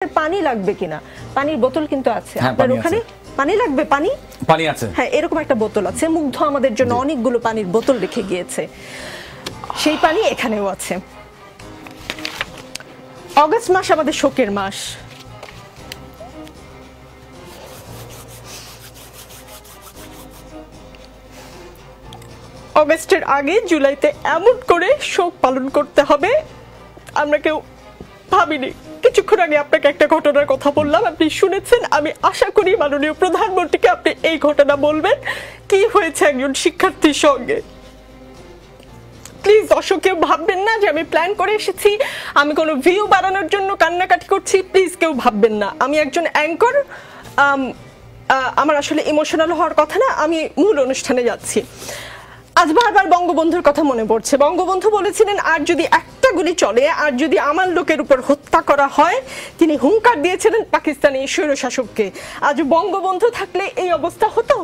পানি লাগবে কিনা, পানির বোতল কিন্তু আছে আপনার ওখানে। পানি লাগবে? পানি পানি আছে, হ্যাঁ, এরকম একটা বোতল আছে। মুগ্ধ আমাদের জন্য অনেকগুলো পানির বোতল রেখে গিয়েছে, সেই পানি এখানেও আছে। অগস্ট মাস আমাদের শোকের মাস। অগস্টের আগে জুলাইতে এমন করে শোক পালন করতে হবে আমরা কেউ ভাবিনি। কিছুক্ষণ আগে আপনাকে একটা ঘটনার কথা বললাম, আপনি শুনেছেন। আমি আশা করি মাননীয় প্রধানমন্ত্রীকে আপনি এই ঘটনা বলবেন, কি হয়েছে একজন শিক্ষার্থীর সঙ্গে। প্লিজ দর্শক কেউ ভাববেন না যে আমি প্ল্যান করে এসেছি, আমি কোনো ভিউ বাড়ানোর জন্য কান্নাকাটি করছি। প্লিজ কেউ ভাববেন না, আমি একজন অ্যাঙ্কর, আমার আসলে ইমোশনাল হওয়ার কথা না। আমি মূল অনুষ্ঠানে যাচ্ছি। আজ বারবার বঙ্গবন্ধুর কথা মনে পড়ছে। বঙ্গবন্ধু বলেছিলেন, আর যদি একটা গুলি চলে, আর যদি আমার লোকের উপর হত্যা করা হয়, তিনি হুঙ্কার দিয়েছিলেন পাকিস্তানি স্বৈরশাসককে। আজ বঙ্গবন্ধু থাকলে এই অবস্থা হতো?